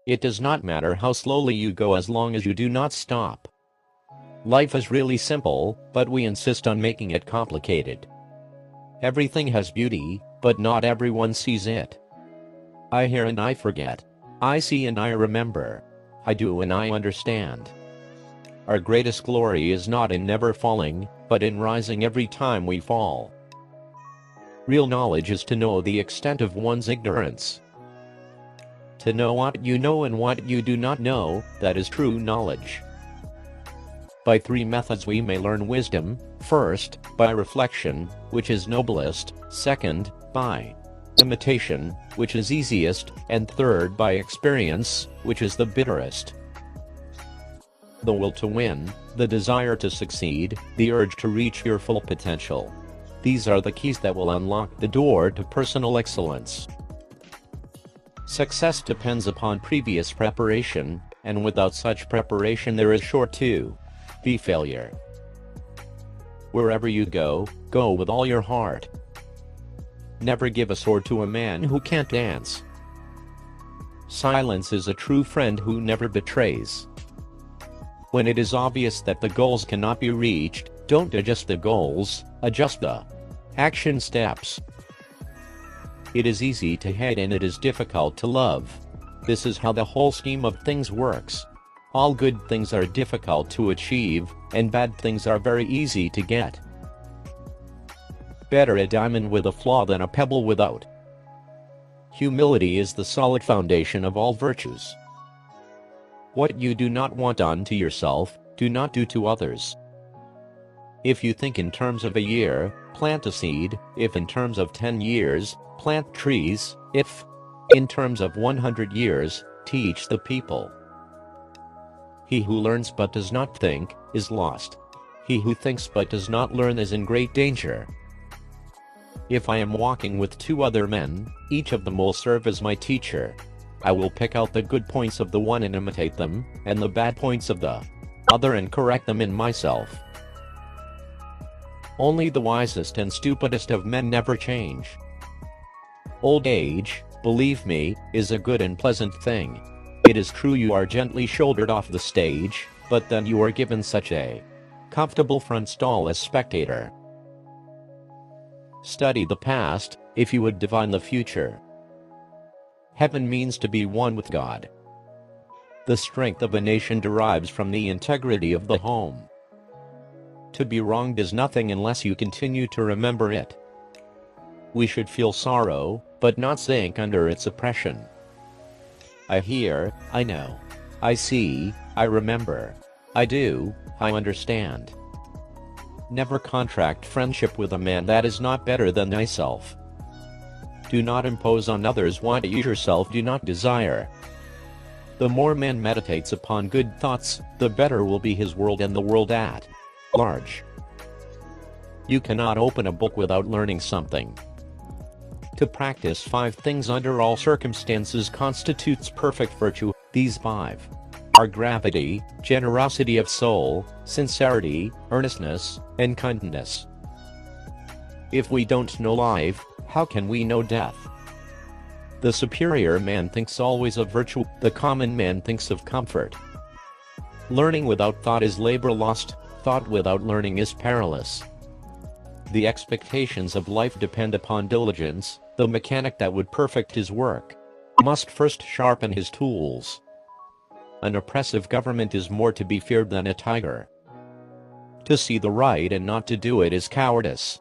It does not matter how slowly you go as long as you do not stop. Life is really simple, but we insist on making it complicated. Everything has beauty, but not everyone sees it. I hear and I forget. I see and I remember. I do and I understand. Our greatest glory is not in never falling, but in rising every time we fall. Real knowledge is to know the extent of one's ignorance. To know what you know and what you do not know, that is true knowledge. By three methods we may learn wisdom: first, by reflection, which is noblest; second, by imitation, which is easiest; and third, by experience, which is the bitterest. The will to win, the desire to succeed, the urge to reach your full potential. These are the keys that will unlock the door to personal excellence. Success depends upon previous preparation, and without such preparation there is sure to be failure. Wherever you go, go with all your heart. Never give a sword to a man who can't dance. Silence is a true friend who never betrays. When it is obvious that the goals cannot be reached, don't adjust the goals, adjust the action steps. It is easy to hate and it is difficult to love. This is how the whole scheme of things works. All good things are difficult to achieve, and bad things are very easy to get. Better a diamond with a flaw than a pebble without. Humility is the solid foundation of all virtues. What you do not want done to yourself, do not do to others. If you think in terms of a year, plant a seed; if in terms of 10 years, plant trees; if in terms of 100 years, teach the people. He who learns but does not think, is lost. He who thinks but does not learn is in great danger. If I am walking with two other men, each of them will serve as my teacher. I will pick out the good points of the one and imitate them, and the bad points of the other and correct them in myself. Only the wisest and stupidest of men never change. Old age, believe me, is a good and pleasant thing. It is true you are gently shouldered off the stage, but then you are given such a comfortable front stall as spectator. Study the past, if you would divine the future. Heaven means to be one with God. The strength of a nation derives from the integrity of the home. To be wronged is nothing unless you continue to remember it. We should feel sorrow, but not sink under its oppression. I hear, I know. I see, I remember. I do, I understand. Never contract friendship with a man that is not better than thyself. Do not impose on others what you yourself do not desire. The more man meditates upon good thoughts, the better will be his world and the world at large. You cannot open a book without learning something. To practice 5 things under all circumstances constitutes perfect virtue. These 5 are gravity, generosity of soul, sincerity, earnestness, and kindness. If we don't know life, how can we know death? The superior man thinks always of virtue, the common man thinks of comfort. Learning without thought is labor lost, thought without learning is perilous. The expectations of life depend upon diligence. The mechanic that would perfect his work must first sharpen his tools. An oppressive government is more to be feared than a tiger. To see the right and not to do it is cowardice.